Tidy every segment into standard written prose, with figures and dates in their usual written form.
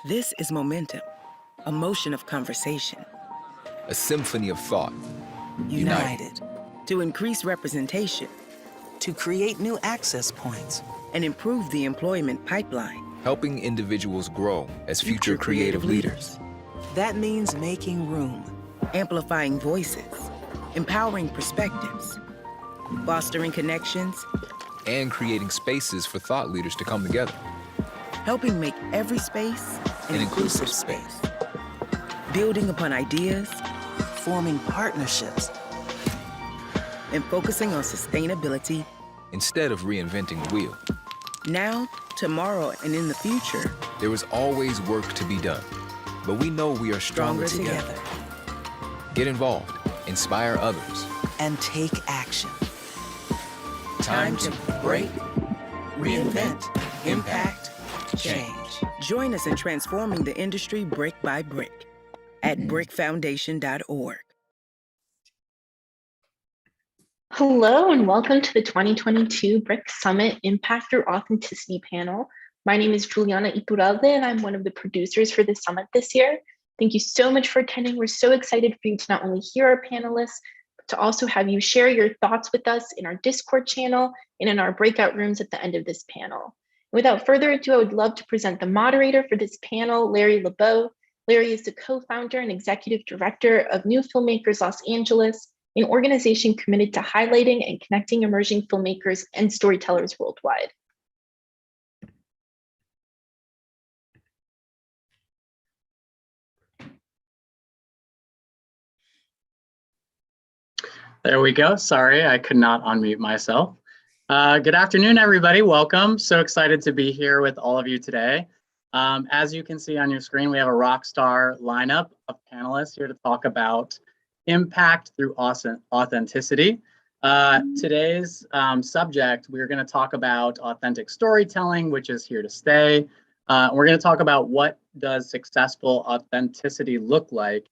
This is momentum, a motion of conversation, A symphony of thought. united to increase representation to create new access points. and improve the employment pipeline. Helping individuals grow as future creative leaders. That means making room, Amplifying voices, empowering perspectives, fostering connections, And creating spaces for thought leaders to come together. helping make every space an inclusive space. Building upon ideas forming partnerships, and focusing on sustainability Instead of reinventing the wheel, now, tomorrow, and in the future. there is always work to be done. But we know we are stronger together. Get involved, inspire others. and take action. Time to break, reinvent, impact, change. Join us in transforming the industry brick by brick at brickfoundation.org. Hello and welcome to the 2022 BRIC Summit Impact Through Authenticity panel. My name is Juliana Iturralde and I'm one of the producers for the summit this year. Thank you so much for attending. We're so excited for you to not only hear our panelists, but to also have you share your thoughts with us in our Discord channel and in our breakout rooms at the end of this panel. Without further ado, I would love to present the moderator for this panel, Larry LeBeau. Larry is the co-founder and executive director of New Filmmakers Los Angeles, an organization committed to highlighting and connecting emerging filmmakers and storytellers worldwide. There we go. Sorry, I could not unmute myself. Good afternoon, everybody. Welcome. So excited to be here with all of you today. As you can see on your screen, we have a rock star lineup of panelists here to talk about impact through authenticity. Today's subject, we're going to talk about authentic storytelling, which is here to stay. We're going to talk about what does successful authenticity look like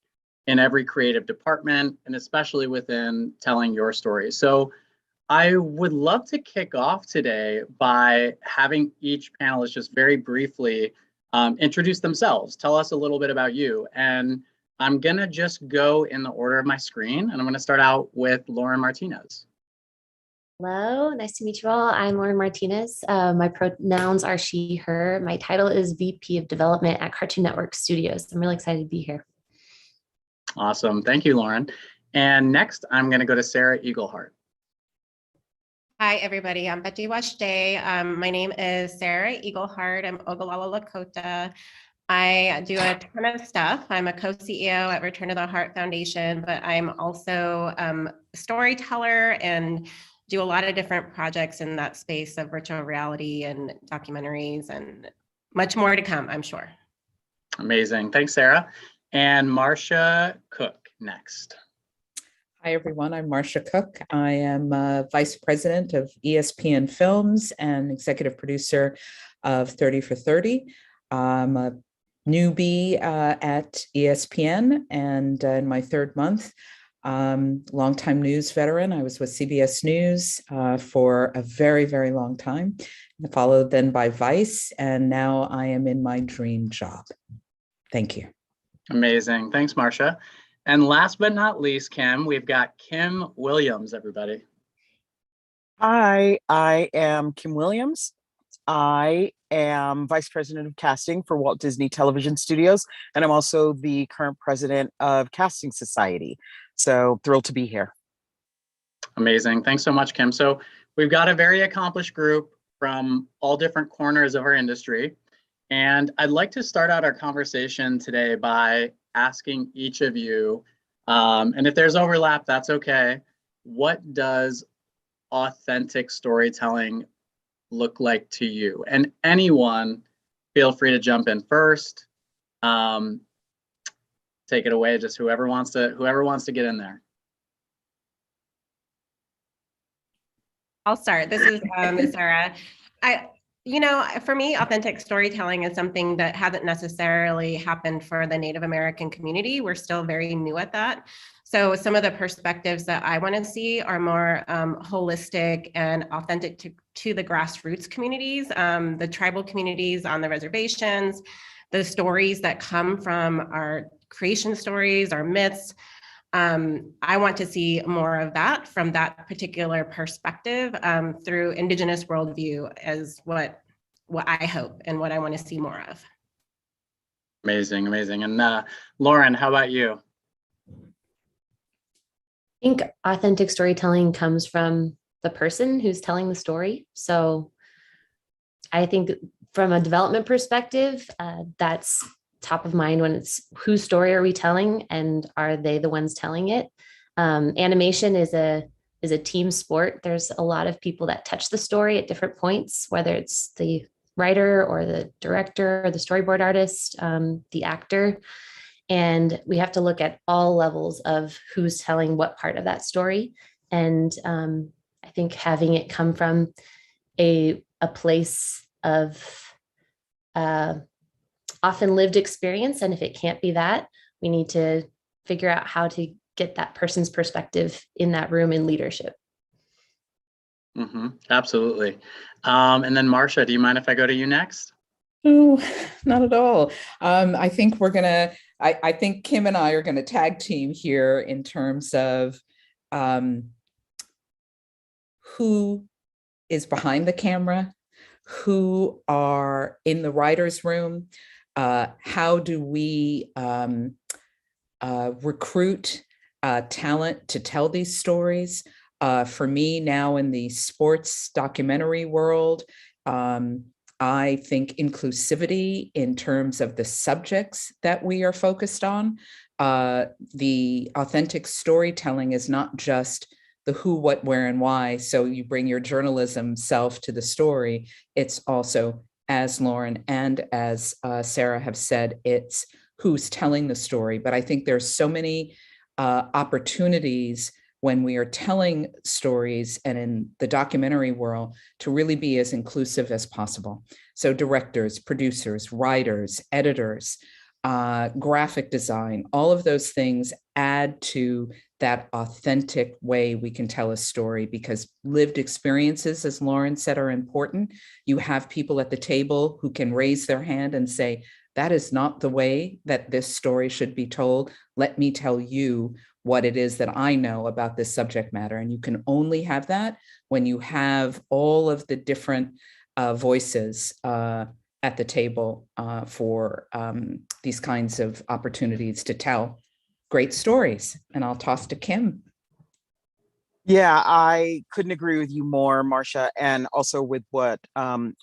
in every creative department, and especially within telling your story. So I would love to kick off today by having each panelist just very briefly introduce themselves, tell us a little bit about you. And I'm gonna just go in the order of my screen, and I'm gonna start out with Lauren Martinez. Hello, nice to meet you all. I'm Lauren Martinez. My pronouns are she, her. My title is VP of Development at Cartoon Network Studios. I'm really excited to be here. Awesome, thank you, Lauren. And next, I'm gonna go to Sarah Eaglehart. Hi, everybody. I'm Betty Washday. My name is Sarah Eaglehart. I'm Ogallala Lakota. I do a ton of stuff. I'm a co-CEO at Return to the Heart Foundation, but I'm also a storyteller and do a lot of different projects in that space of virtual reality and documentaries and much more to come, I'm sure. Amazing, thanks, Sarah. And Marcia Cook next. Hi, everyone. I'm Marcia Cook. I am Vice President of ESPN Films and Executive Producer of 30 for 30. I'm a newbie at ESPN and in my third month. Longtime news veteran. I was with CBS News for a very, very long time, followed then by Vice, and now I am in my dream job. Thank you. Amazing. Thanks, Marcia. And last but not least, Kim, we've got Kim Williams, everybody. Hi, I am Kim Williams. I am Vice President of Casting for Walt Disney Television Studios, and I'm also the current president of Casting Society. So thrilled to be here. Amazing. Thanks so much, Kim. So we've got a very accomplished group from all different corners of our industry. And I'd like to start out our conversation today by asking each of you, and if there's overlap, that's okay. What does authentic storytelling look like to you? And anyone, feel free to jump in first. Take it away, just whoever wants to get in there. I'll start. This is Sarah. For me, authentic storytelling is something that hasn't necessarily happened for the Native American community. We're still very new at that. So some of the perspectives that I want to see are more holistic and authentic to the grassroots communities, the tribal communities on the reservations, the stories that come from our creation stories, our myths. I want to see more of that from that particular perspective through Indigenous worldview as what I hope and what I want to see more of. Amazing, amazing. And Lauren, how about you? I think authentic storytelling comes from the person who's telling the story. So I think from a development perspective, that's top of mind when it's whose story are we telling and are they the ones telling it? Animation is a team sport. There's a lot of people that touch the story at different points, whether it's the writer or the director or the storyboard artist, the actor. And we have to look at all levels of who's telling what part of that story. And I think having it come from a place of often lived experience. And if it can't be that, we need to figure out how to get that person's perspective in that room in leadership. Absolutely. And then Marcia, do you mind if I go to you next? No, not at all. I think I think Kim and I are going to tag team here in terms of who is behind the camera, who are in the writer's room, how do we recruit talent to tell these stories. For me now in the sports documentary world, I think inclusivity in terms of the subjects that we are focused on. The authentic storytelling is not just the who, what, where, and why. So you bring your journalism self to the story. It's also, as Lauren and as Sarah have said, it's who's telling the story. But I think there's so many opportunities when we are telling stories and in the documentary world to really be as inclusive as possible. So directors, producers, writers, editors, graphic design, all of those things add to that authentic way we can tell a story, because lived experiences, as Lauren said, are important. You have people at the table who can raise their hand and say, that is not the way that this story should be told. Let me tell you what it is that I know about this subject matter. And you can only have that when you have all of the different voices at the table for these kinds of opportunities to tell great stories. And I'll toss to Kim. Yeah, I couldn't agree with you more, Marcia, and also with what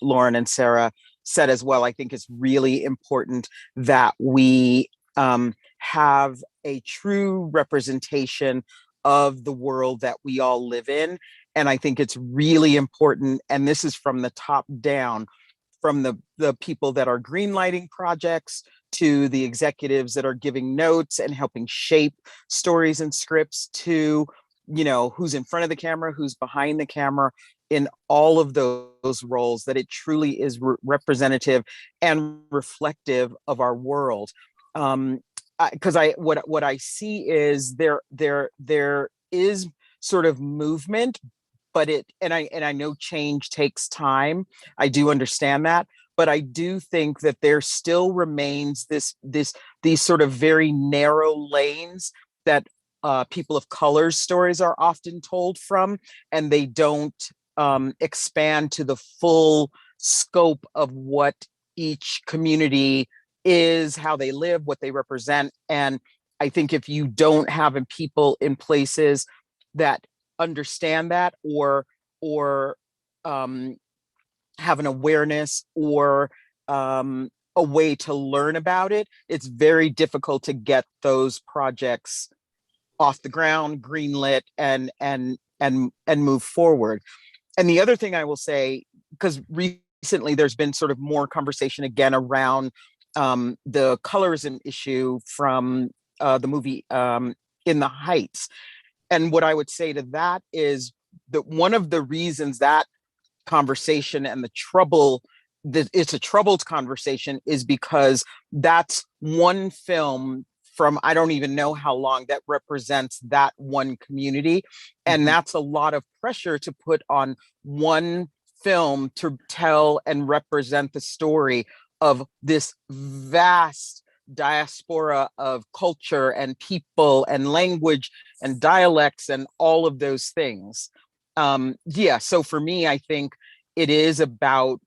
Lauren and Sarah said as well. I think it's really important that we have a true representation of the world that we all live in. And I think it's really important, and this is from the top down, from the people that are greenlighting projects to the executives that are giving notes and helping shape stories and scripts, to, you know, who's in front of the camera, who's behind the camera, in all of those roles, that it truly is representative and reflective of our world. Because what I see is there is sort of movement, but I know change takes time. I do understand that, but I do think that there still remains these sort of very narrow lanes that people of color stories are often told from, and they don't expand to the full scope of what each community is, how they live, what they represent. And I think if you don't have people in places that understand that, or have an awareness or a way to learn about it, it's very difficult to get those projects off the ground, greenlit, and move forward. And the other thing I will say, because recently there's been sort of more conversation again around the colorism issue from the movie In the Heights. And what I would say to that is that one of the reasons that conversation and it's a troubled conversation is because that's one film from I don't even know how long that represents that one community. And that's a lot of pressure to put on one film to tell and represent the story of this vast diaspora of culture and people and language and dialects and all of those things. Yeah, so for me, I think it is about,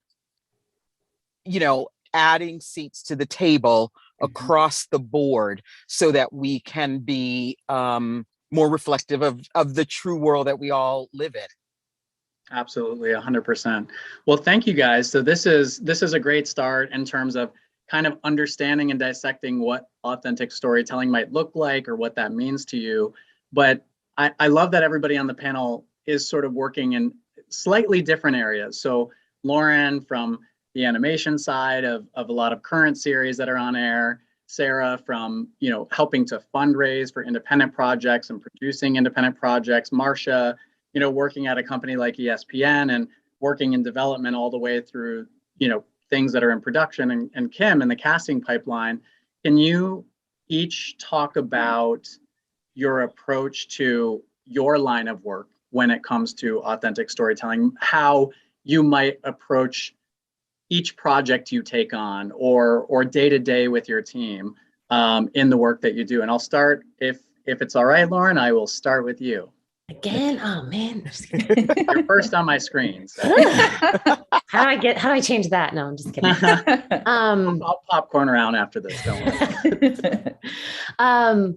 adding seats to the table across the board so that we can be more reflective of the true world that we all live in. Absolutely, 100%. Well, thank you guys. So this is a great start in terms of kind of understanding and dissecting what authentic storytelling might look like or what that means to you. But I love that everybody on the panel is sort of working in slightly different areas. So Lauren from the animation side of a lot of current series that are on air, Sarah from helping to fundraise for independent projects and producing independent projects, Marcia working at a company like ESPN and working in development all the way through things that are in production, and Kim in the casting pipeline. Can you each talk about your approach to your line of work when it comes to authentic storytelling, how you might approach each project you take on or day to day with your team in the work that you do? And I'll start, if it's all right, Lauren, I will start with you. Again? Oh man. You're first on my screen. So. How do I change that? No, I'm just kidding. I'll popcorn around after this. Don't worry.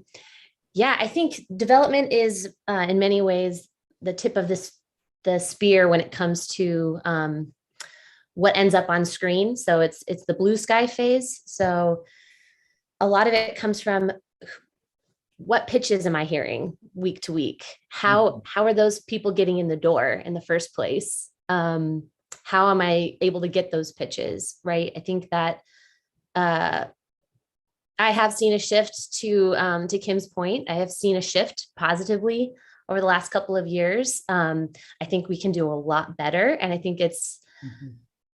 Yeah, I think development is in many ways the tip of the spear when it comes to what ends up on screen. So it's the blue sky phase. So a lot of it comes from what pitches am I hearing week to week? How are those people getting in the door in the first place? How am I able to get those pitches, right? I think that I have seen a shift to Kim's point. I have seen a shift positively over the last couple of years. I think we can do a lot better. And I think it's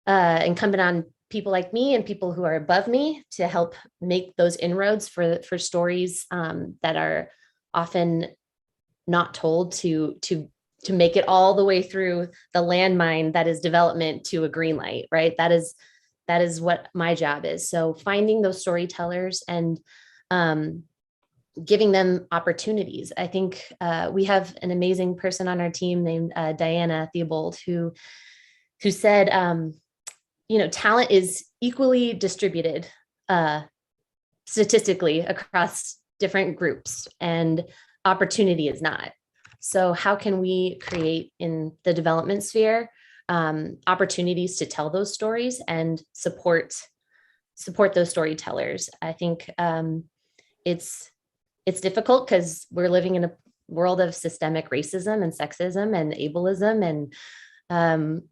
incumbent on people like me and people who are above me to help make those inroads for stories that are often not told, to make it all the way through the landmine that is development to a green light, right? That is what my job is. So finding those storytellers and giving them opportunities. I think we have an amazing person on our team named Diana Theobald who said, talent is equally distributed statistically across different groups, and opportunity is not. So how can we create in the development sphere opportunities to tell those stories and support those storytellers? I think it's difficult because we're living in a world of systemic racism and sexism and ableism, and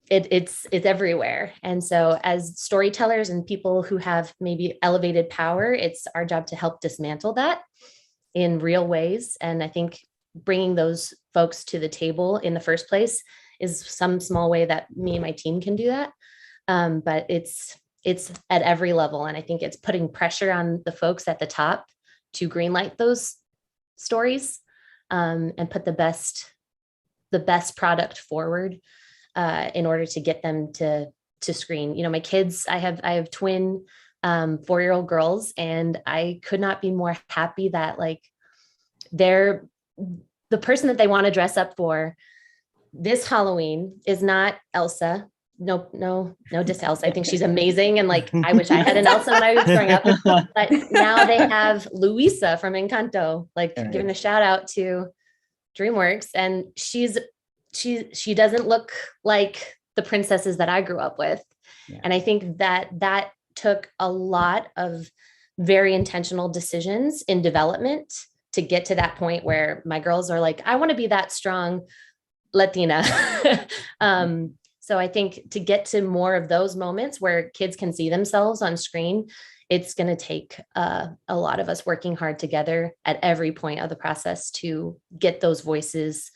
it's everywhere. And so as storytellers and people who have maybe elevated power, it's our job to help dismantle that in real ways. And I think bringing those folks to the table in the first place is some small way that me and my team can do that. But it's at every level. And I think it's putting pressure on the folks at the top to greenlight those stories and put the best product forward in order to get them to screen. My kids, I have twin 4-year-old girls, and I could not be more happy that they're the person that they want to dress up for this Halloween is not Elsa. No diss Elsa. I think she's amazing. And I wish I had an Elsa when I was growing up, but now they have Luisa from Encanto, giving a shout out to DreamWorks. And she doesn't look like the princesses that I grew up with. Yeah. And I think that took a lot of very intentional decisions in development to get to that point where my girls are I want to be that strong Latina. So I think to get to more of those moments where kids can see themselves on screen, it's going to take a lot of us working hard together at every point of the process to get those voices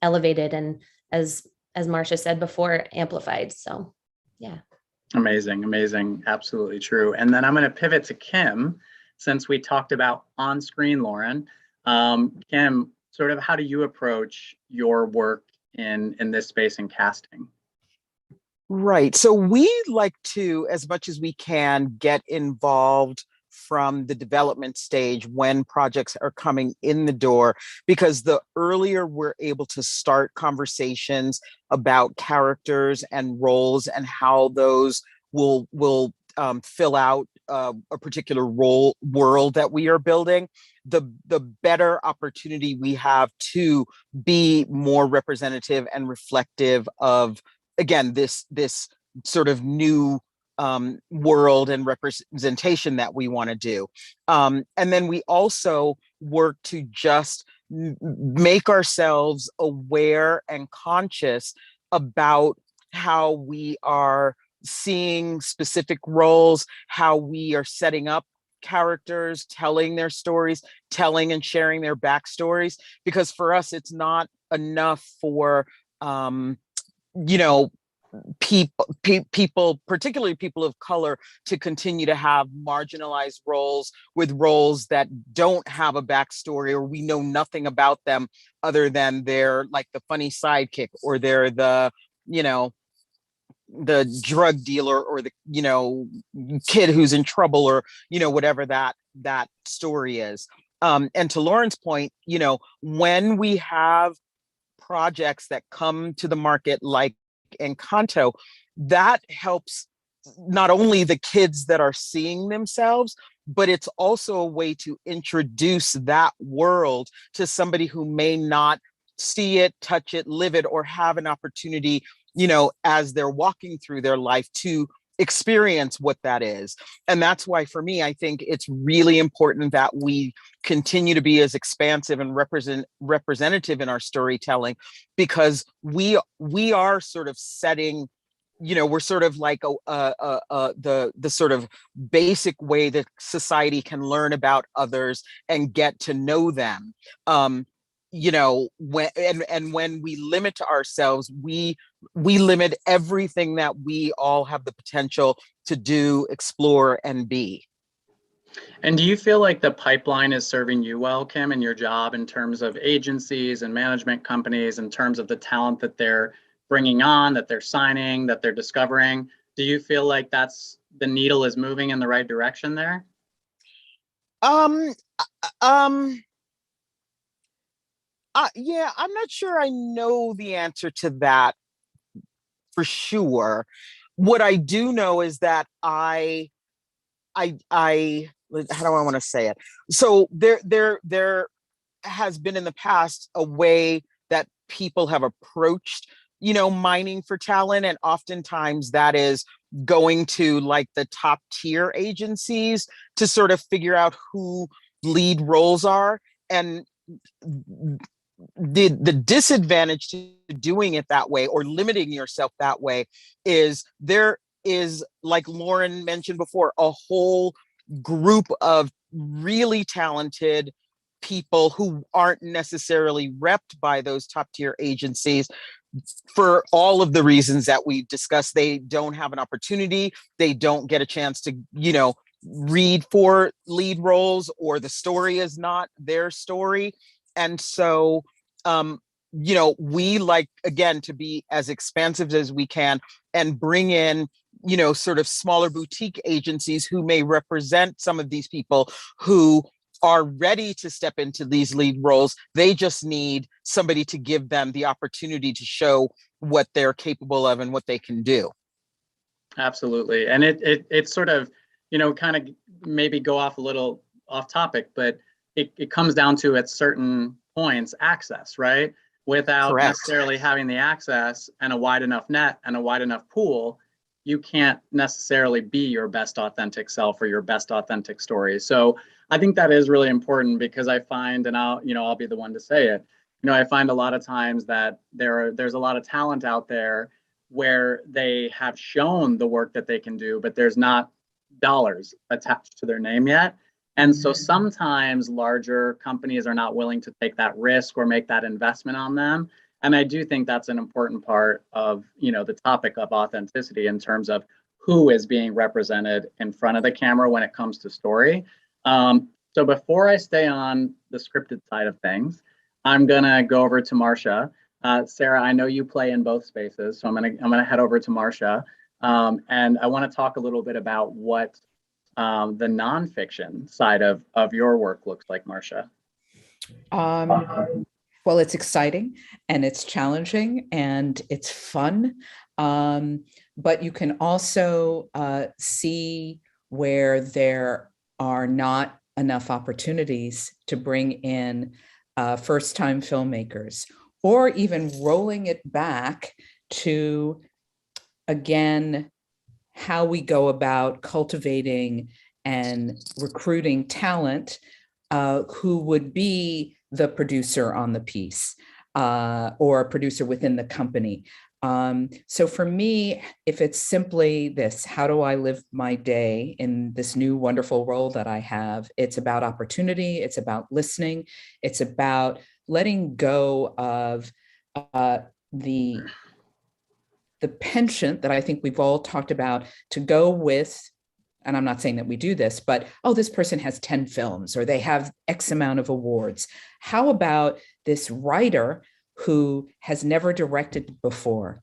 elevated and, as Marcia said before, amplified. So yeah. Amazing. Absolutely true. And then I'm going to pivot to Kim, since we talked about on-screen Lauren. Kim, sort of how do you approach your work in this space in casting? Right. So we like to, as much as we can, get involved from the development stage when projects are coming in the door, because the earlier we're able to start conversations about characters and roles and how those will fill out a particular role world that we are building, the better opportunity we have to be more representative and reflective of, again, this sort of new world and representation that we want to do. And then we also work to just make ourselves aware and conscious about how we are seeing specific roles, how we are setting up characters, telling their stories, telling and sharing their backstories. Because for us, it's not enough for, you know, people, particularly people of color, to continue to have marginalized roles with roles that don't have a backstory, or we know nothing about them other than they're like the funny sidekick, or they're the, you know, the drug dealer, or the, you know, kid who's in trouble, or, you know, whatever that story is. And to Lauren's point, you know, when we have projects that come to the market like Encanto, that helps not only the kids that are seeing themselves, but it's also a way to introduce that world to somebody who may not see it, touch it, live it, or have an opportunity, you know, as they're walking through their life, to experience what that is. And that's why, for me, I think it's really important that we continue to be as expansive and representative in our storytelling, because we are sort of setting, you know, we're sort of like the sort of basic way that society can learn about others and get to know them. You know, when we limit ourselves, we limit everything that we all have the potential to do, explore, and be. And do you feel like the pipeline is serving you well, Kim, in your job, in terms of agencies and management companies, in terms of the talent that they're bringing on, that they're signing, that they're discovering? Do you feel like that's, the needle is moving in the right direction there? Yeah, I'm not sure I know the answer to that for sure. What I do know is that I how do I want to say it? So there has been in the past a way that people have approached, you know, mining for talent, and oftentimes that is going to like the top tier agencies to sort of figure out who lead roles are. And the disadvantage to doing it that way, or limiting yourself that way, is there is, like Lauren mentioned before, a whole group of really talented people who aren't necessarily repped by those top tier agencies for all of the reasons that we discussed. They don't have an opportunity, they don't get a chance to, you know, read for lead roles, or the story is not their story. And so, you know, we like, again, to be as expansive as we can and bring in, you know, sort of smaller boutique agencies who may represent some of these people who are ready to step into these lead roles. They just need somebody to give them the opportunity to show what they're capable of and what they can do. Absolutely. And it sort of, you know, kind of maybe go off a little off topic, but it comes down to, at certain points, access, right? Without Correct. necessarily having the access and a wide enough net and a wide enough pool, you can't necessarily be your best authentic self or your best authentic story. So I think that is really important, because I find, and I'll be the one to say it, you know, I find a lot of times that there's a lot of talent out there where they have shown the work that they can do, but there's not dollars attached to their name yet. And so sometimes larger companies are not willing to take that risk or make that investment on them. And I do think that's an important part of, you know, the topic of authenticity, in terms of who is being represented in front of the camera when it comes to story. So before I stay on the scripted side of things, I'm gonna go over to Marcia. Sarah, I know you play in both spaces, so I'm gonna head over to Marcia, and I want to talk a little bit about what the nonfiction side of your work looks like, Marcia. Well, it's exciting and it's challenging and it's fun. But you can also see where there are not enough opportunities to bring in first-time filmmakers, or even rolling it back to, again, how we go about cultivating and recruiting talent who would be the producer on the piece or a producer within the company. So for me, if it's simply this, how do I live my day in this new wonderful role that I have? It's about opportunity, it's about listening, it's about letting go of the penchant that I think we've all talked about to go with, and I'm not saying that we do this, but, oh, this person has 10 films or they have X amount of awards. How about this writer who has never directed before,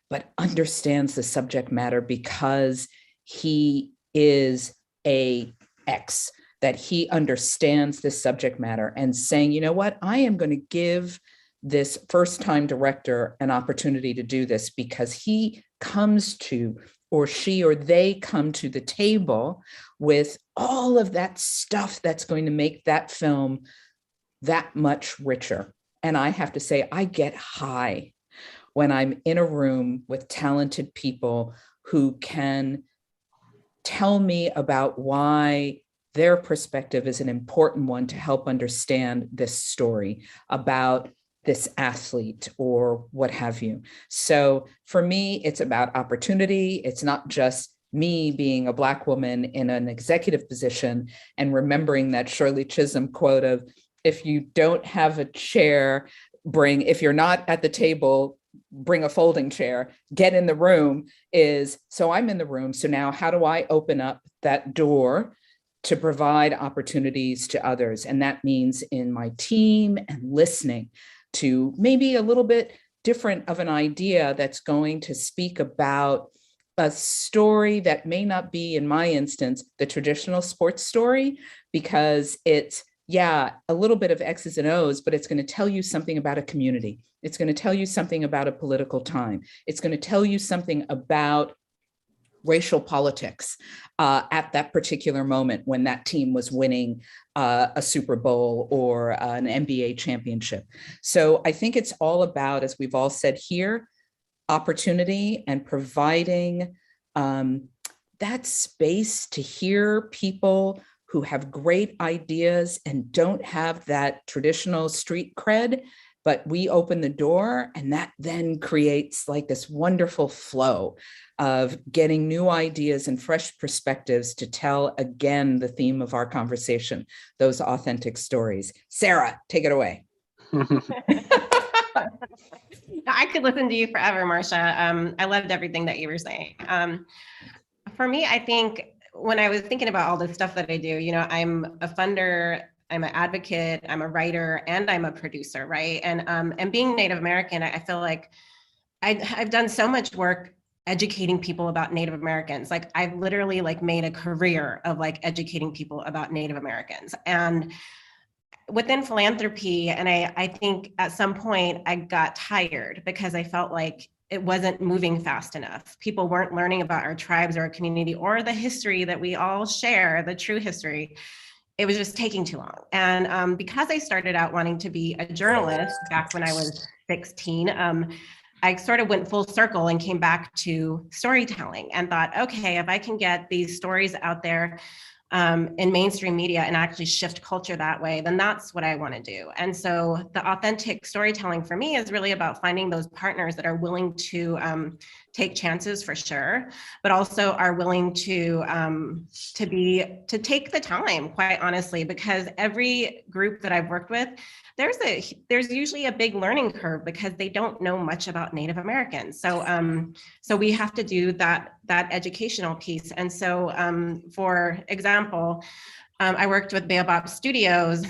but understands the subject matter because he is a X, that he understands this subject matter, and saying, you know what, I am going to give this first-time director an opportunity to do this because he comes to, or she or they come to the table with all of that stuff that's going to make that film that much richer. And I have to say, I get high when I'm in a room with talented people who can tell me about why their perspective is an important one to help understand this story about this athlete or what have you. So for me, it's about opportunity. It's not just me being a Black woman in an executive position and remembering that Shirley Chisholm quote of, if you don't have a chair, if you're not at the table, bring a folding chair, get in the room is, so I'm in the room. So now how do I open up that door to provide opportunities to others? And that means in my team and listening to maybe a little bit different of an idea that's going to speak about a story that may not be, in my instance, the traditional sports story, because it's, yeah, a little bit of X's and O's, but it's going to tell you something about a community. It's going to tell you something about a political time. It's going to tell you something about racial politics at that particular moment when that team was winning a Super Bowl or an NBA championship. So I think it's all about, as we've all said here, opportunity and providing that space to hear people who have great ideas and don't have that traditional street cred, but we open the door and that then creates like this wonderful flow of getting new ideas and fresh perspectives to tell, again, the theme of our conversation, those authentic stories. Sarah, take it away. I could listen to you forever, Marcia. I loved everything that you were saying. For me, I think when I was thinking about all the stuff that I do, you know, I'm a funder, I'm an advocate, I'm a writer, and I'm a producer, right? And being Native American, I feel like I've done so much work educating people about Native Americans. Like I've literally like made a career of like educating people about Native Americans. And within philanthropy, and I think at some point I got tired because I felt like it wasn't moving fast enough. People weren't learning about our tribes or our community or the history that we all share, the true history. It was just taking too long. And because I started out wanting to be a journalist back when I was 16, I sort of went full circle and came back to storytelling and thought, okay, if I can get these stories out there in mainstream media and actually shift culture that way, then that's what I want to do. And so the authentic storytelling for me is really about finding those partners that are willing to take chances for sure, but also are willing to take the time, quite honestly, because every group that I've worked with, there's usually a big learning curve because they don't know much about Native Americans. So we have to do that educational piece. And so for example, I worked with Baobab Studios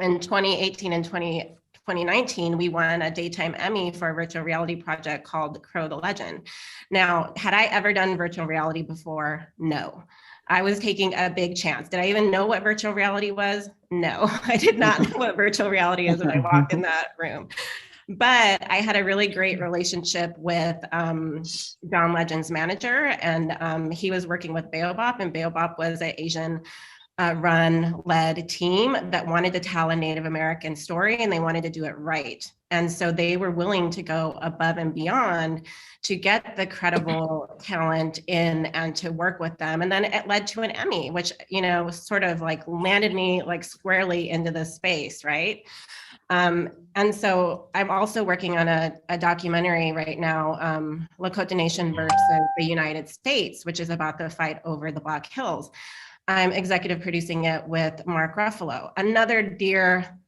In 2018 and 2019, we won a Daytime Emmy for a virtual reality project called Crow the Legend. Now, had I ever done virtual reality before? No. I was taking a big chance. Did I even know what virtual reality was? No, I did not know what virtual reality is when I walked in that room. But I had a really great relationship with John Legend's manager, and he was working with Baobab, and Baobab was an Asian led team that wanted to tell a Native American story, and they wanted to do it right. And so they were willing to go above and beyond to get the credible talent in and to work with them. And then it led to an Emmy, which, you know, sort of like landed me like squarely into the space, right? And so I'm also working on a documentary right now, Lakota Nation versus the United States, which is about the fight over the Black Hills. I'm executive producing it with Mark Ruffalo, another dear,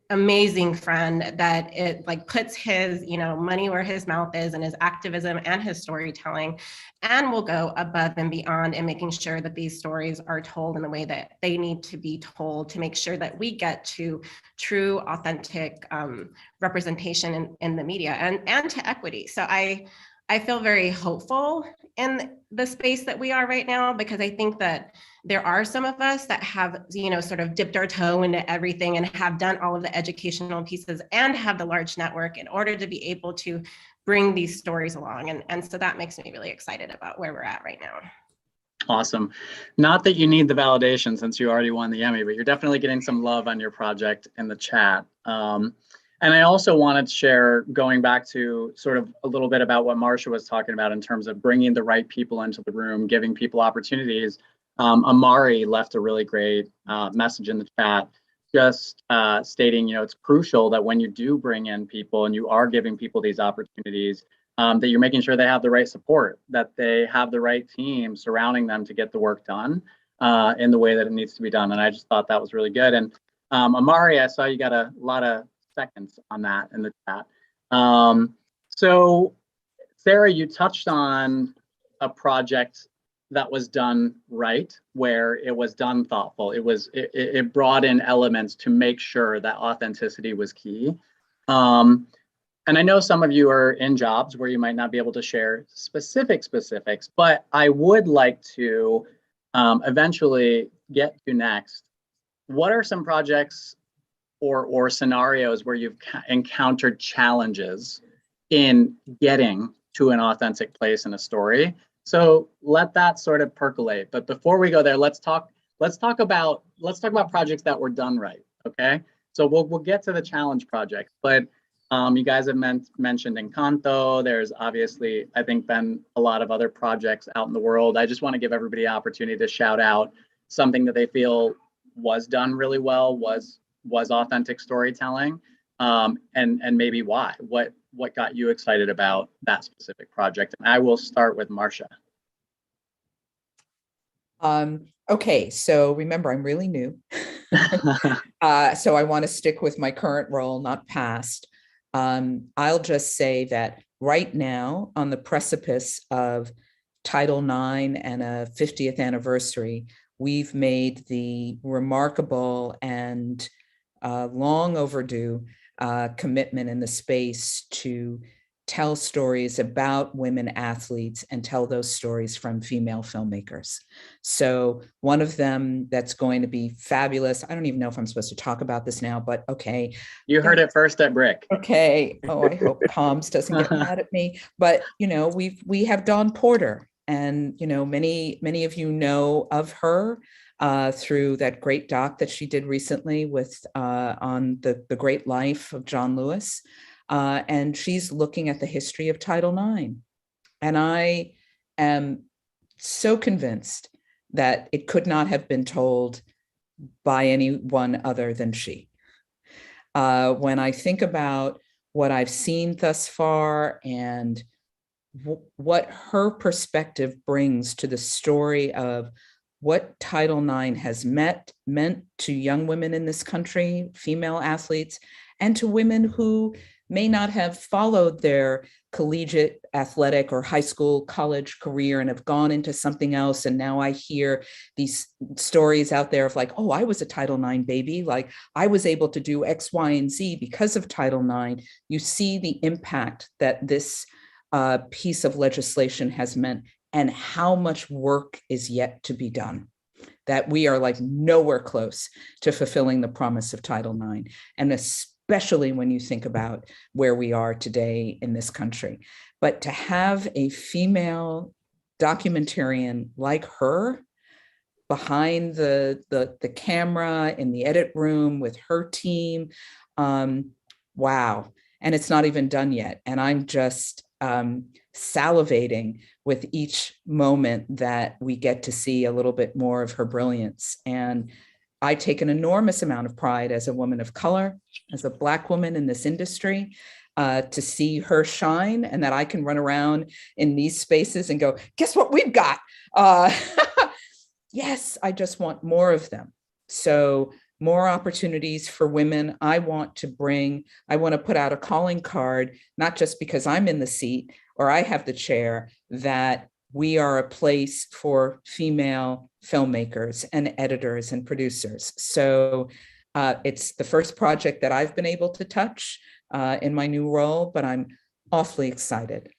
amazing friend that it like puts his, you know, money where his mouth is, and his activism and his storytelling, and will go above and beyond in making sure that these stories are told in the way that they need to be told, to make sure that we get to true, authentic representation in the media and to equity. So I feel very hopeful in the space that we are right now, because I think that there are some of us that have, you know, sort of dipped our toe into everything and have done all of the educational pieces and have the large network in order to be able to bring these stories along. And so that makes me really excited about where we're at right now. Awesome. Not that you need the validation since you already won the Emmy, but you're definitely getting some love on your project in the chat. And I also wanted to share, going back to sort of a little bit about what Marcia was talking about in terms of bringing the right people into the room, giving people opportunities. Amari left a really great message in the chat, just stating, you know, it's crucial that when you do bring in people and you are giving people these opportunities, that you're making sure they have the right support, that they have the right team surrounding them to get the work done in the way that it needs to be done. And I just thought that was really good. And Amari, I saw you got a lot of seconds on that in the chat. So Sarah, you touched on a project that was done right, where it was done thoughtful. It brought in elements to make sure that authenticity was key. And I know some of you are in jobs where you might not be able to share specifics, but I would like to eventually get to next. What are some projects or scenarios where you've encountered challenges in getting to an authentic place in a story? So let that sort of percolate. But before we go there, let's talk about projects that were done right. Okay, so we'll get to the challenge projects, but you guys have mentioned Encanto. There's obviously, I think, been a lot of other projects out in the world. I just want to give everybody an opportunity to shout out something that they feel was done really well, was authentic storytelling, and maybe why. What got you excited about that specific project? And I will start with Marcia. Okay, so remember, I'm really new. So I want to stick with my current role, not past. I'll just say that right now, on the precipice of Title IX and a 50th anniversary, we've made the remarkable and long overdue commitment in the space to tell stories about women athletes and tell those stories from female filmmakers. So one of them that's going to be fabulous, I don't even know if I'm supposed to talk about this now, but okay. You heard it first at Brick. Okay. Oh, I hope Combs doesn't get mad at me. But, you know, we have Dawn Porter, and, you know, many of you know of her through that great doc that she did recently with on the great life of John Lewis. And she's looking at the history of Title IX. And I am so convinced that it could not have been told by anyone other than she. When I think about what I've seen thus far and what her perspective brings to the story of what Title IX has meant to young women in this country, female athletes, and to women who may not have followed their collegiate, athletic, or high school, college career and have gone into something else. And now I hear these stories out there of like, oh, I was a Title IX baby. Like I was able to do X, Y, and Z because of Title IX. You see the impact that this piece of legislation has meant and how much work is yet to be done, that we are like nowhere close to fulfilling the promise of Title IX. And especially when you think about where we are today in this country. But to have a female documentarian like her behind the camera in the edit room with her team, wow. And it's not even done yet. And I'm just salivating with each moment that we get to see a little bit more of her brilliance. And I take an enormous amount of pride as a woman of color, as a Black woman in this industry, to see her shine, and that I can run around in these spaces and go, guess what we've got? Yes, I just want more of them. So more opportunities for women. I want to put out a calling card, not just because I'm in the seat or I have the chair, that we are a place for female filmmakers and editors and producers. So it's the first project that I've been able to touch in my new role, but I'm awfully excited.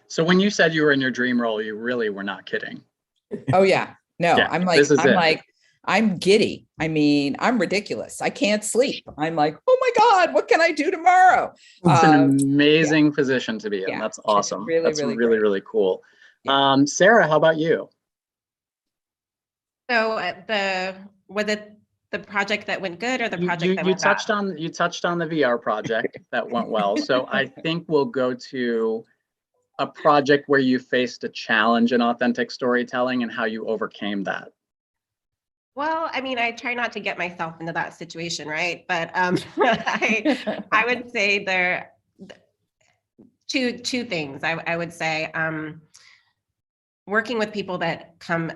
So when you said you were in your dream role, you really were not kidding. Oh yeah, no, Yeah, I'm giddy. I mean, I'm ridiculous. I can't sleep. I'm like, oh my God, what can I do tomorrow? It's an amazing position to be in. Yeah, That's awesome. really, That's really really, great. really cool. Yeah. Sarah, how about you? So was it the project that went good or the project that you went touched bad? you touched on the VR project that went well. So I think we'll go to a project where you faced a challenge in authentic storytelling and how you overcame that. Well, I mean, I try not to get myself into that situation, right? But I would say there two things. I would say working with people that come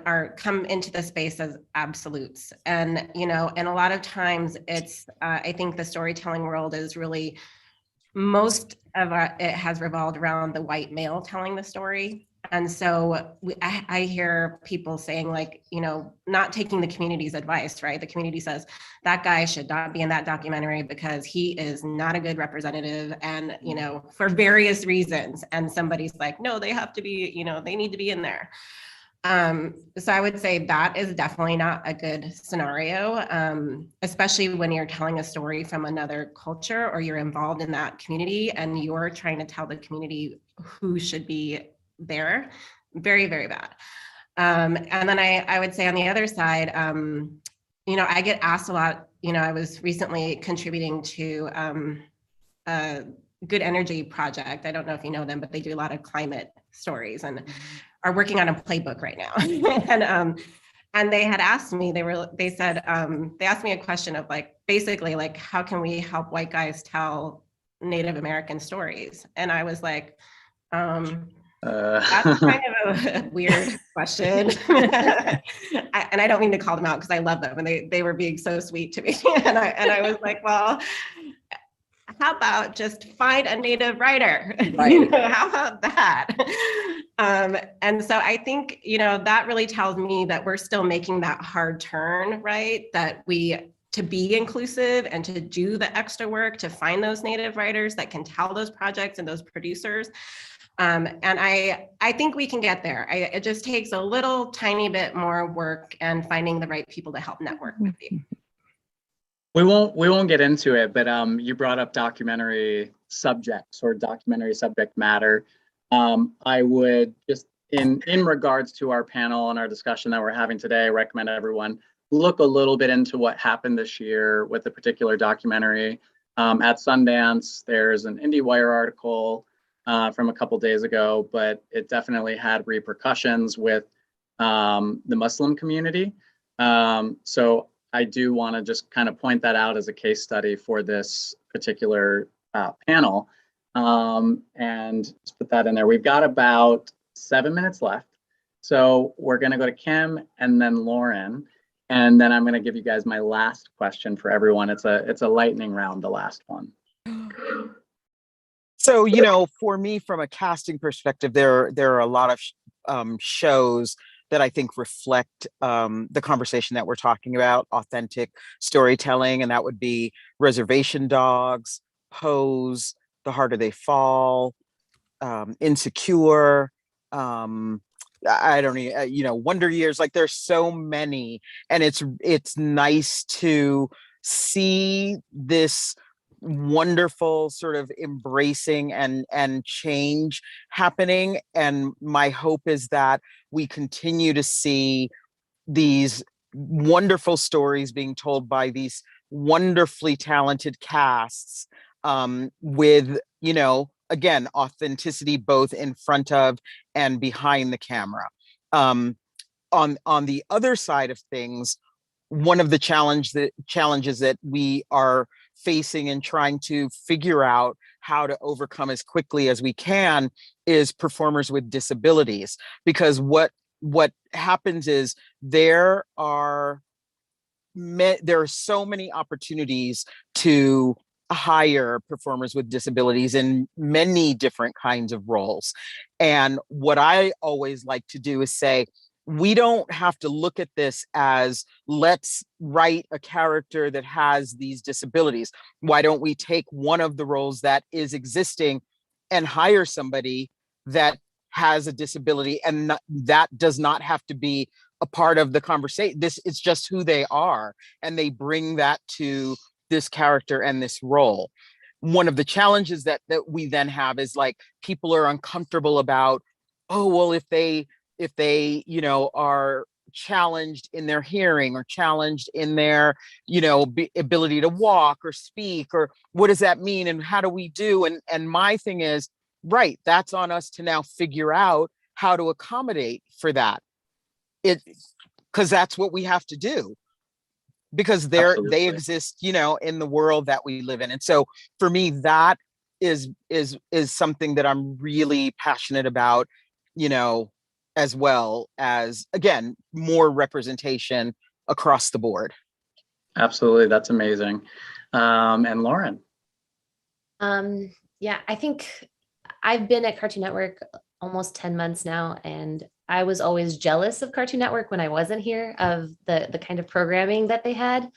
into the space as absolutes, and and a lot of times it's I think the storytelling world is really most of it has revolved around the white male telling the story. And so I hear people saying like, not taking the community's advice, right? The community says that guy should not be in that documentary because he is not a good representative and, for various reasons. And somebody's like, no, they have to be, they need to be in there. So I would say that is definitely not a good scenario, especially when you're telling a story from another culture or you're involved in that community and you're trying to tell the community who should be there. Very, very bad. And then I would say on the other side, I get asked a lot, I was recently contributing to a Good Energy Project. I don't know if you know them, but they do a lot of climate stories and are working on a playbook right now. And they had asked me, they asked me a question of like, basically like, how can we help white guys tell Native American stories? And I was like, that's kind of a weird question. And I don't mean to call them out because I love them and they were being so sweet to me. And I was like, well, how about just find a Native writer? Right. How about that? And so I think, that really tells me that we're still making that hard turn, right? That to be inclusive and to do the extra work to find those Native writers that can tell those projects and those producers. And I think we can get there. It just takes a little tiny bit more work and finding the right people to help network with you. We won't get into it, but you brought up documentary subjects or documentary subject matter. I would just in regards to our panel and our discussion that we're having today, recommend everyone look a little bit into what happened this year with a particular documentary. At Sundance, there's an IndieWire article from a couple days ago, but it definitely had repercussions with the Muslim community. So I do want to just kind of point that out as a case study for this particular panel, and just put that in there. We've got about 7 minutes left. So we're going to go to Kim and then Lauren, and then I'm going to give you guys my last question for everyone. It's a lightning round, the last one. So, you know, for me, from a casting perspective, there are a lot of shows that I think reflect the conversation that we're talking about, authentic storytelling, and that would be Reservation Dogs, Pose, The Harder They Fall, Insecure. I don't know, you know, Wonder Years. Like, there's so many, and it's nice to see this wonderful sort of embracing and change happening. And my hope is that we continue to see these wonderful stories being told by these wonderfully talented casts, with, you know, again, authenticity both in front of and behind the camera. On the other side of things, one of the challenges that we are facing and trying to figure out how to overcome as quickly as we can is performers with disabilities. Because what happens is there are so many opportunities to hire performers with disabilities in many different kinds of roles. And what I always like to do is say, we don't have to look at this as, let's write a character that has these disabilities. Why don't we take one of the roles that is existing and hire somebody that has a disability, and that does not have to be a part of the conversation. This is just who they are, and they bring that to this character and this role. One of the challenges that we then have is, like, people are uncomfortable about, oh, well, if they you know, are challenged in their hearing or challenged in their, you know, ability to walk or speak, or what does that mean and how do we do? And my thing is, right, that's on us to now figure out how to accommodate for that. Because that's what we have to do, because they exist, you know, in the world that we live in. And so for me, that is something that I'm really passionate about, you know, as well as, again, more representation across the board. Absolutely, that's amazing. And Lauren? Yeah, I think I've been at Cartoon Network almost 10 months now, and I was always jealous of Cartoon Network when I wasn't here, of the kind of programming that they had,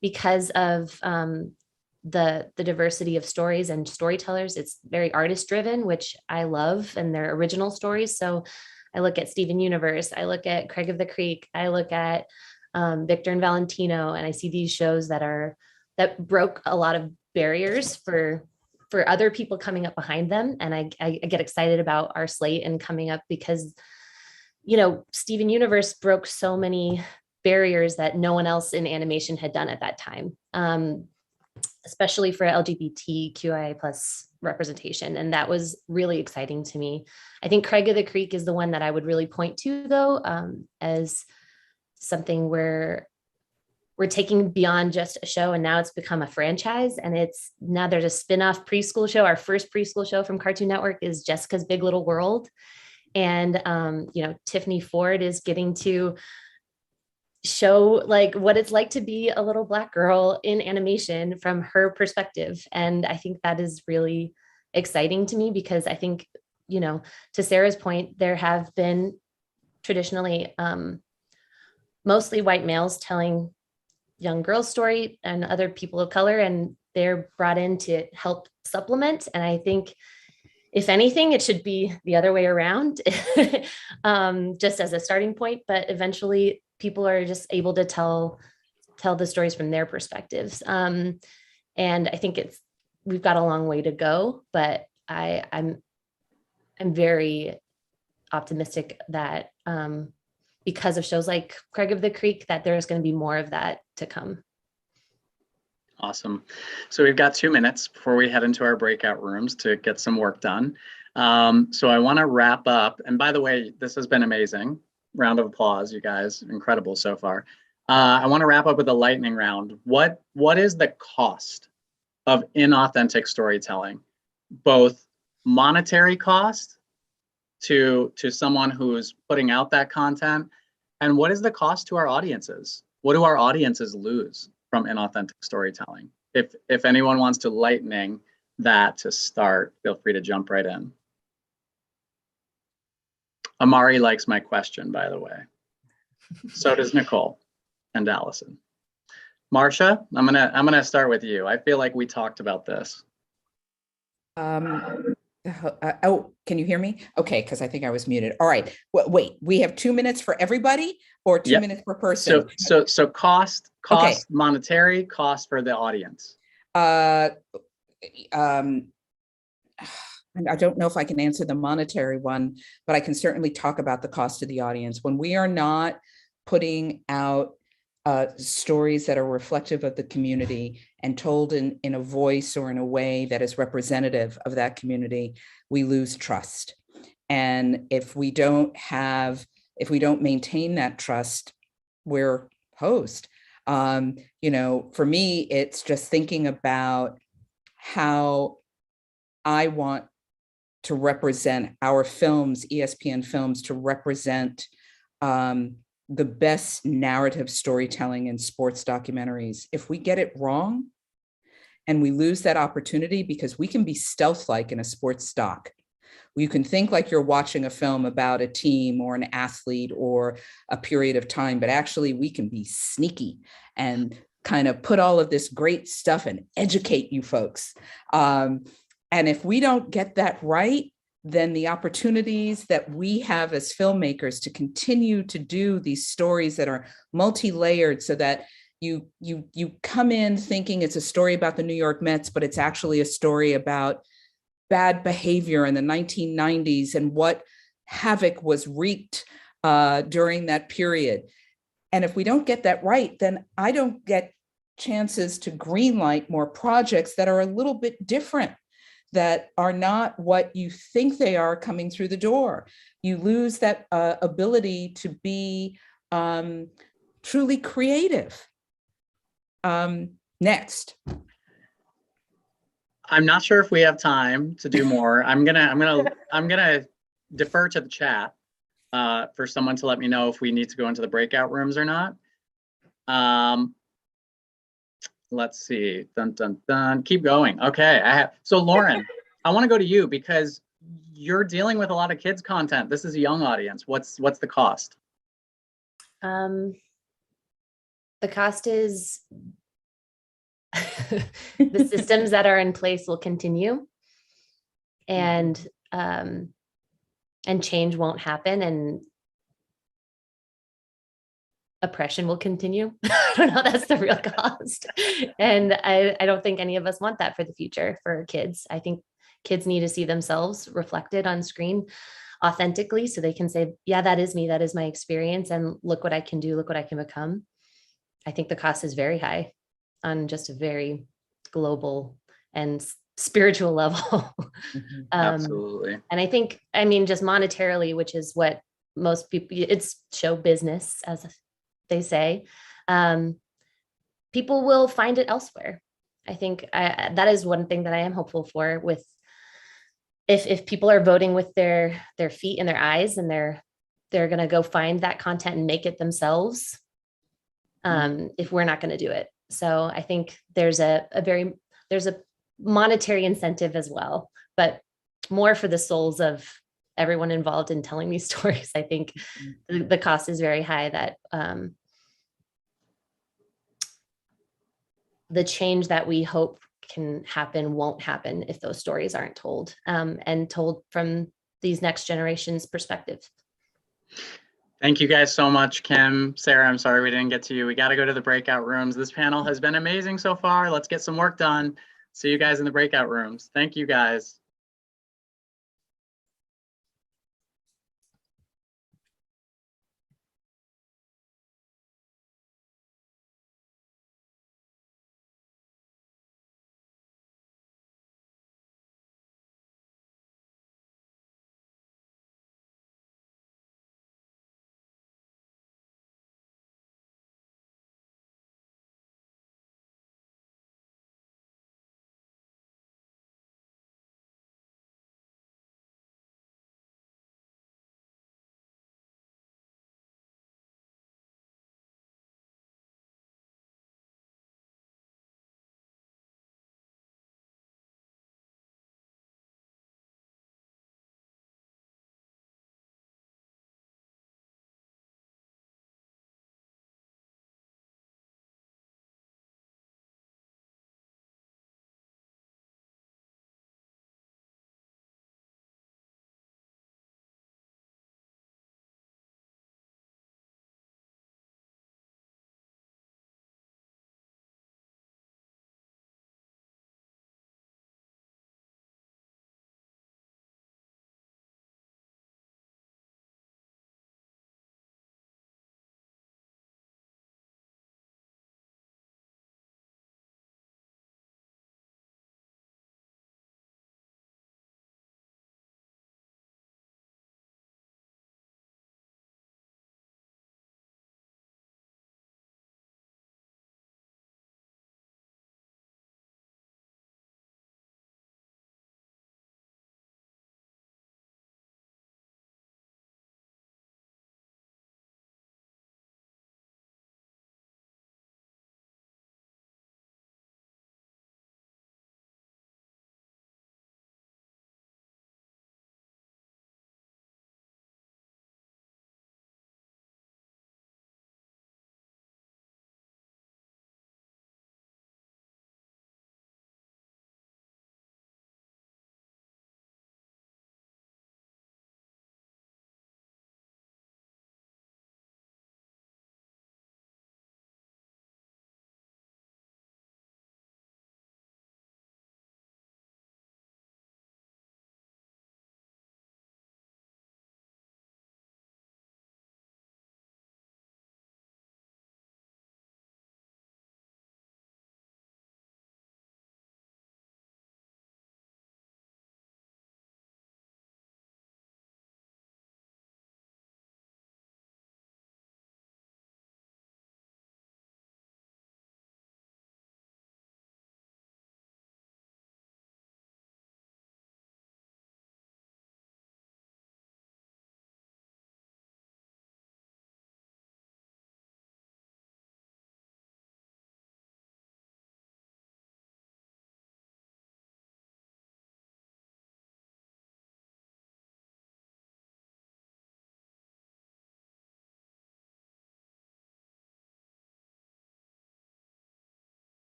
because of the diversity of stories and storytellers. It's very artist driven, which I love, and their original stories. So I look at Steven Universe, I look at Craig of the Creek, I look at Victor and Valentino, and I see these shows that broke a lot of barriers for other people coming up behind them. And I get excited about our slate and coming up, because, you know, Steven Universe broke so many barriers that no one else in animation had done at that time, especially for LGBTQIA+ representation. And that was really exciting to me. I think Craig of the Creek is the one that I would really point to, though, as something where we're taking beyond just a show, and now it's become a franchise. And now there's a spin-off preschool show. Our first preschool show from Cartoon Network is Jessica's Big Little World. And, you know, Tiffany Ford is getting to show, like, what it's like to be a little Black girl in animation from her perspective. And I think that is really exciting to me, because I think, you know, to Sarah's point, there have been traditionally mostly white males telling young girls' story and other people of color, and they're brought in to help supplement. And I think, if anything, it should be the other way around, just as a starting point. But eventually people are just able to tell the stories from their perspectives. And I think we've got a long way to go, but I'm very optimistic that because of shows like Craig of the Creek, that there's going to be more of that to come. Awesome. So we've got 2 minutes before we head into our breakout rooms to get some work done. So I want to wrap up. And by the way, this has been amazing. Round of applause, you guys. Incredible so far. I want to wrap up with a lightning round. What is the cost of inauthentic storytelling? Both monetary cost to someone who's putting out that content? And what is the cost to our audiences? What do our audiences lose from inauthentic storytelling? If anyone wants to lightning that to start, feel free to jump right in. Amari likes my question, by the way. So does Nicole and Allison. Marcia, I'm gonna start with you. I feel like we talked about this. Oh, can you hear me? Okay, because I think I was muted. All right. Wait, we have 2 minutes for everybody or 2 Yep. minutes per person? So cost, Okay. monetary, cost for the audience. I don't know if I can answer the monetary one, but I can certainly talk about the cost to the audience. When we are not putting out stories that are reflective of the community and told in a voice or in a way that is representative of that community, we lose trust. And if we don't maintain that trust, we're hosed. For me, it's just thinking about how I want to represent our films, ESPN Films, to represent the best narrative storytelling in sports documentaries. If we get it wrong and we lose that opportunity, because we can be stealth-like in a sports doc. You can think like you're watching a film about a team or an athlete or a period of time, but actually we can be sneaky and kind of put all of this great stuff and educate you folks. And if we don't get that right, then the opportunities that we have as filmmakers to continue to do these stories that are multi-layered, so that you come in thinking it's a story about the New York Mets, but it's actually a story about bad behavior in the 1990s and what havoc was wreaked during that period. And if we don't get that right, then I don't get chances to greenlight more projects that are a little bit different, that are not what you think they are coming through the door. You lose that ability to be truly creative. Next. I'm not sure if we have time to do more. I'm gonna defer to the chat for someone to let me know if we need to go into the breakout rooms or not. Let's see. Dun, dun, dun. Keep going. Okay. So Lauren, I want to go to you because you're dealing with a lot of kids content. This is a young audience. What's the cost? The cost is the systems that are in place will continue, and change won't happen, and oppression will continue. I don't know, that's the real cost. And I don't think any of us want that for the future for kids. I think kids need to see themselves reflected on screen authentically, so they can say, yeah, that is me, that is my experience, and look what I can do, look what I can become. I think the cost is very high on just a very global and spiritual level. Absolutely. And I think, just monetarily, which is what most people, it's show business, as they say, people will find it elsewhere. I think that is one thing that I am hopeful for, with if people are voting with their feet and their eyes, and they're going to go find that content and make it themselves, if we're not going to do it. So I think there's a monetary incentive as well, but more for the souls of everyone involved in telling these stories. I think the cost is very high, that the change that we hope can happen won't happen if those stories aren't told, and told from these next generation's perspective. Thank you guys so much, Kim, Sarah. I'm sorry we didn't get to you. We got to go to the breakout rooms. This panel has been amazing so far. Let's get some work done. See you guys in the breakout rooms. Thank you guys.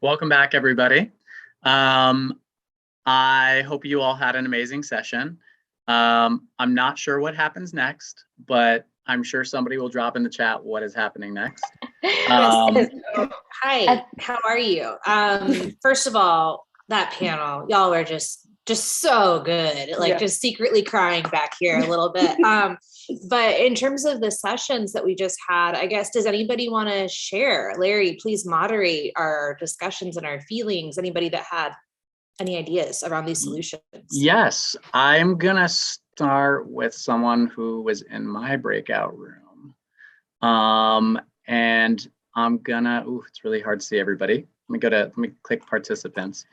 Welcome back, everybody. I hope you all had an amazing session. I'm not sure what happens next, but I'm sure somebody will drop in the chat what is happening next. Hi, how are you? First of all, that panel, y'all were just so good, like just secretly crying back here a little bit. But in terms of the sessions that we just had, I guess, does anybody want to share? Larry, please moderate our discussions and our feelings. Anybody that had any ideas around these solutions? Yes, I'm gonna start with someone who was in my breakout room. And I'm gonna, it's really hard to see everybody. Let me click participants.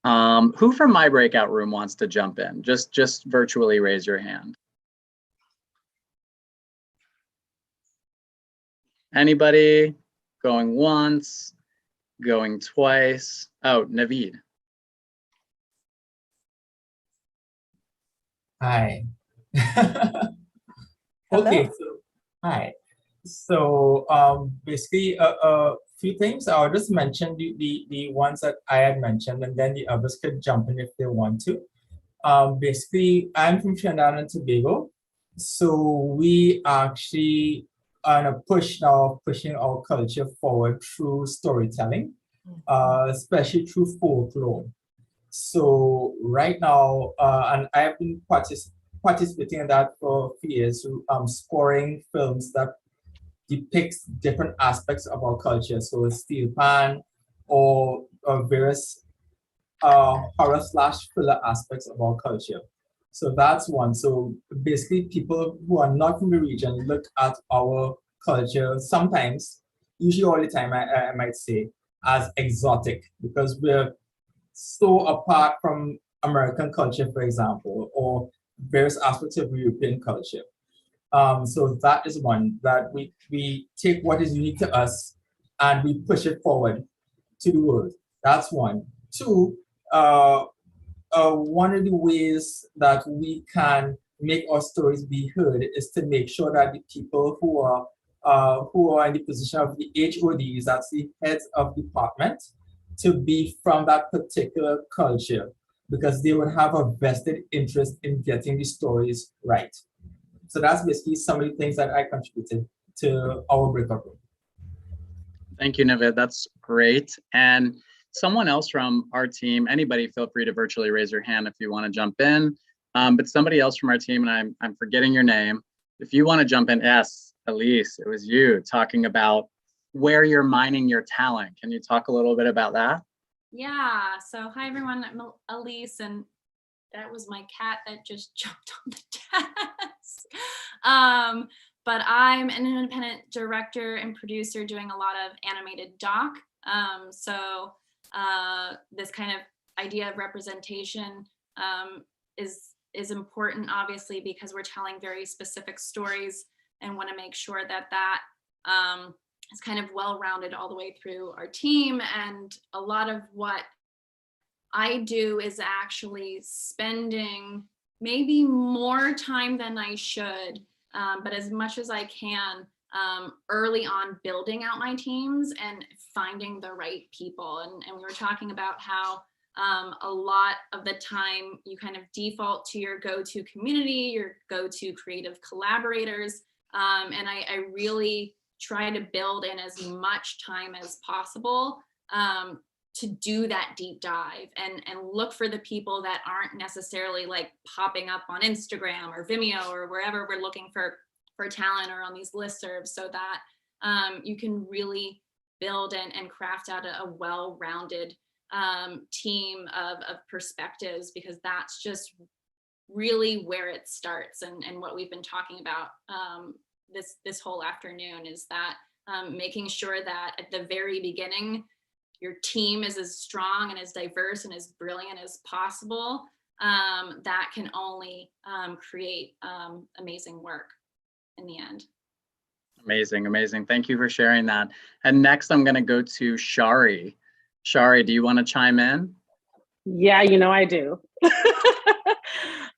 Who from my breakout room wants to jump in? Just virtually raise your hand. Anybody? Going once, going twice. Oh, Naveed. Hi. Okay, so hi. So basically a few things. I'll just mention the ones that I had mentioned, and then the others could jump in if they want to. Basically, I'm from Trinidad and Tobago, so we actually are on a push now, pushing our culture forward through storytelling, especially through folklore. So right now, and I have been participating in that for a few years, scoring films that depicts different aspects of our culture. So steel pan or various horror/thriller aspects of our culture. So that's one. So basically people who are not from the region look at our culture sometimes, usually all the time, I might say, as exotic, because we're so apart from American culture, for example, or various aspects of European culture. So that is one, that we take what is unique to us and we push it forward to the world. That's one. Two, one of the ways that we can make our stories be heard is to make sure that the people who are in the position of the HODs, that's the heads of department, to be from that particular culture, because they would have a vested interest in getting the stories right. So that's basically some of the things that I contributed to our breakout room. Thank you, Naveed. That's great. And someone else from our team, anybody, feel free to virtually raise your hand if you want to jump in. But somebody else from our team, and I'm forgetting your name, if you want to jump in. Yes, Elise, it was you talking about where you're mining your talent. Can you talk a little bit about that? Yeah, so hi everyone, I'm Elise, and that was my cat that just jumped on the desk. But I'm an independent director and producer doing a lot of animated doc. So this kind of idea of representation is important, obviously, because we're telling very specific stories and want to make sure that that is kind of well-rounded all the way through our team. And a lot of what I do is actually spending maybe more time than I should, but as much as I can early on building out my teams and finding the right people. And we were talking about how a lot of the time you kind of default to your go-to community, your go-to creative collaborators. And I really try to build in as much time as possible to do that deep dive and look for the people that aren't necessarily like popping up on Instagram or Vimeo or wherever we're looking for talent or on these listservs, so that you can really build and craft out a well-rounded team of perspectives, because that's just really where it starts. And what we've been talking about this whole afternoon is that making sure that at the very beginning, your team is as strong and as diverse and as brilliant as possible. That can only create amazing work in the end. Amazing, amazing. Thank you for sharing that. And next I'm going to go to Shari. Shari, do you want to chime in? Yeah, you know I do.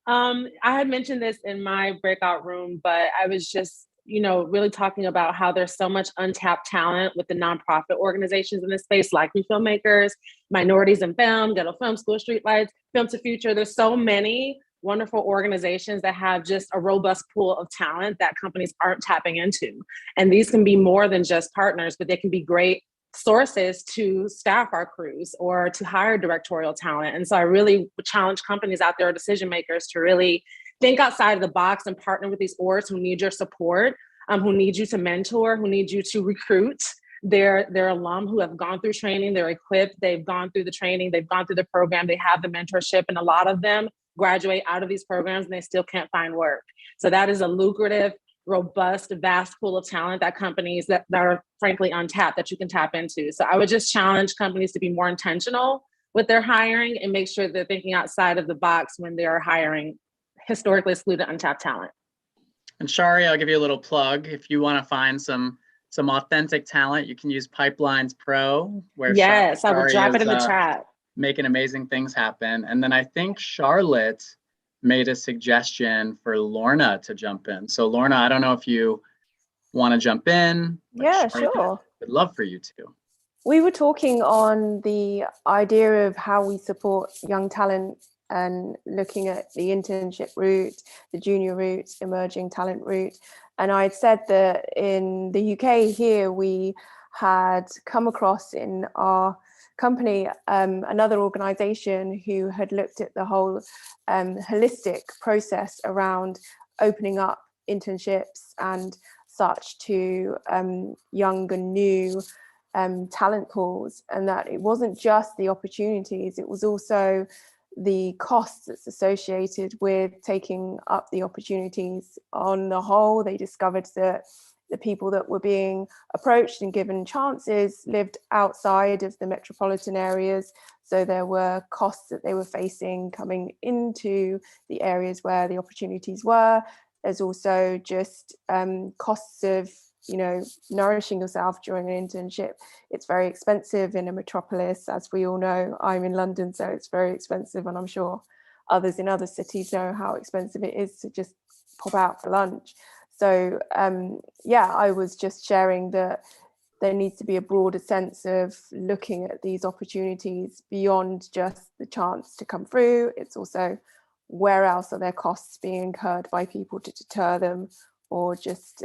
I had mentioned this in my breakout room, but I was just really talking about how there's so much untapped talent with the nonprofit organizations in this space, like New Filmmakers, Minorities in Film, Ghetto Film School, Streetlights, Film to Future. There's so many wonderful organizations that have just a robust pool of talent that companies aren't tapping into. And these can be more than just partners, but they can be great sources to staff our crews or to hire directorial talent. And so I really challenge companies out there, decision makers, to really think outside of the box and partner with these orgs who need your support, who need you to mentor, who need you to recruit their alum who have gone through training, they're equipped, they've gone through the training, they've gone through the program, they have the mentorship, and a lot of them graduate out of these programs and they still can't find work. So that is a lucrative, robust, vast pool of talent that companies that are frankly untapped that you can tap into. So I would just challenge companies to be more intentional with their hiring and make sure they're thinking outside of the box when they're hiring historically excluded untapped talent. And Shari, I'll give you a little plug. If you want to find some authentic talent, you can use Pipelines Pro, where yes, I will Shari drop it is, in the chat. Making amazing things happen. And then I think Charlotte made a suggestion for Lorna to jump in. So Lorna, I don't know if you want to jump in. Yeah, Charlotte, sure. I'd love for you to. We were talking on the idea of how we support young talent and looking at the internship route, the junior route, emerging talent route. And I'd said that in the UK here, we had come across in our company another organization who had looked at the whole holistic process around opening up internships and such to young and new talent pools, and that it wasn't just the opportunities, it was also the costs that's associated with taking up the opportunities. On the whole, they discovered that the people that were being approached and given chances lived outside of the metropolitan areas. So there were costs that they were facing coming into the areas where the opportunities were. There's also just costs of, nourishing yourself during an internship. It's very expensive in a metropolis, as we all know. I'm in London, so it's very expensive, and I'm sure others in other cities know how expensive it is to just pop out for lunch. So I was just sharing that there needs to be a broader sense of looking at these opportunities beyond just the chance to come through. It's also where else are there costs being incurred by people to deter them, or just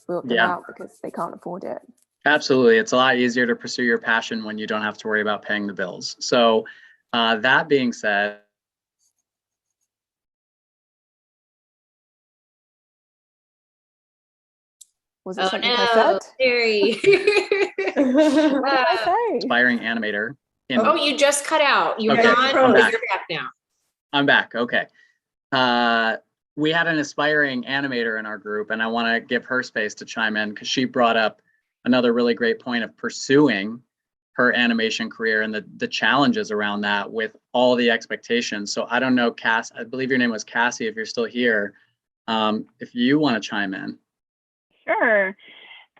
wilt them out because they can't afford it. Absolutely. It's a lot easier to pursue your passion when you don't have to worry about paying the bills. So that being said, was it something I said? Terry. What did I say? Aspiring animator. You just cut out. You're Okay, gone, I'm but back. you're back now. I'm back. Okay. We had an aspiring animator in our group, and I want to give her space to chime in because she brought up another really great point of pursuing her animation career and the challenges around that with all the expectations. So I don't know, Cass, I believe your name was Cassie, if you're still here, if you want to chime in. Sure.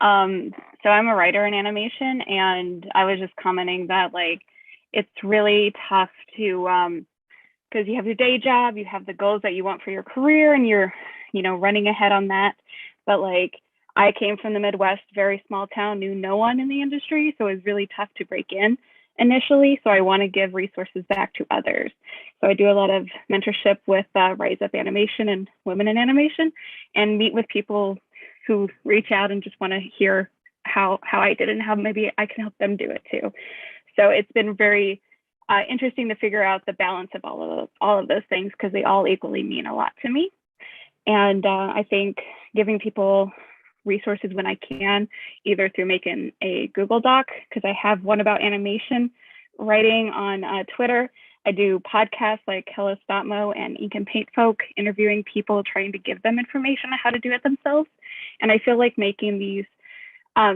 So I'm a writer in animation, and I was just commenting that it's really tough to because you have your day job, you have the goals that you want for your career, and you're running ahead on that. But I came from the Midwest, very small town, knew no one in the industry, so it was really tough to break in initially. So I want to give resources back to others. So I do a lot of mentorship with Rise Up Animation and Women in Animation, and meet with people who reach out and just want to hear how I did it and how maybe I can help them do it too. So it's been very interesting to figure out the balance of all of those things, because they all equally mean a lot to me. And I think giving people resources when I can, either through making a Google Doc, because I have one about animation writing on Twitter. I do podcasts like Hello Stopmo and Ink and Paint Folk, interviewing people, trying to give them information on how to do it themselves. And I feel like making these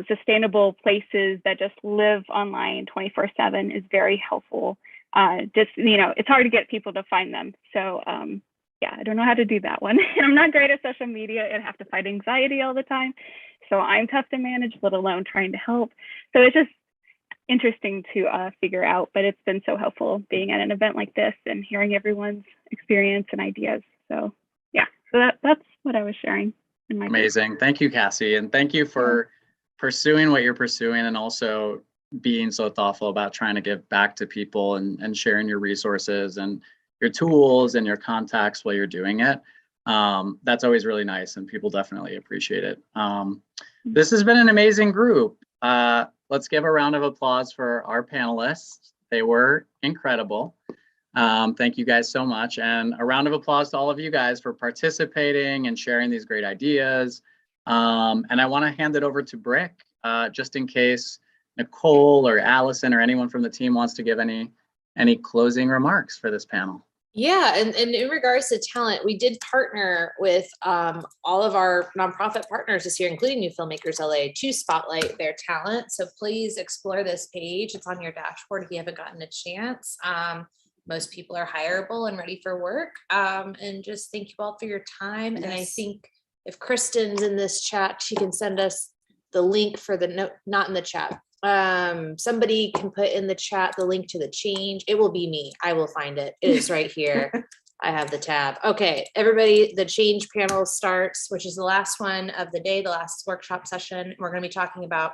sustainable places that just live online 24/7 is very helpful. It's hard to get people to find them. So I don't know how to do that one. And I'm not great at social media and have to fight anxiety all the time. So I'm tough to manage, let alone trying to help. So it's just interesting to figure out, but it's been so helpful being at an event like this and hearing everyone's experience and ideas. So that's what I was sharing. in my Amazing. Thank you, Cassie. And thank you for pursuing what you're pursuing and also being so thoughtful about trying to give back to people and sharing your resources and your tools and your contacts while you're doing it. That's always really nice and people definitely appreciate it. This has been an amazing group. Let's give a round of applause for our panelists. They were incredible. Thank you guys so much. And a round of applause to all of you guys for participating and sharing these great ideas. And I want to hand it over to Brick, just in case Nicole or Allison or anyone from the team wants to give any closing remarks for this panel. Yeah, and in regards to talent, we did partner with all of our nonprofit partners this year, including New Filmmakers LA, to spotlight their talent. So please explore this page. It's on your dashboard if you haven't gotten a chance. Most people are hireable and ready for work. And just thank you all for your time. Yes. And I think if Kristen's in this chat, she can send us the link for the note, not in the chat. Somebody can put in the chat the link to the change. It will be me. I will find it. It is right here. I have the tab. Okay, everybody, the change panel starts, which is the last one of the day, the last workshop session. We're going to be talking about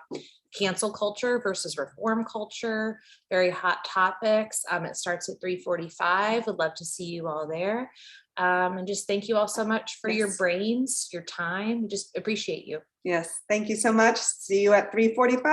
cancel culture versus reform culture. Very hot topics. It starts at 3:45. Would love to see you all there. And just thank you all so much for your brains, your time. We just appreciate you. Yes, thank you so much. See you at 3:45.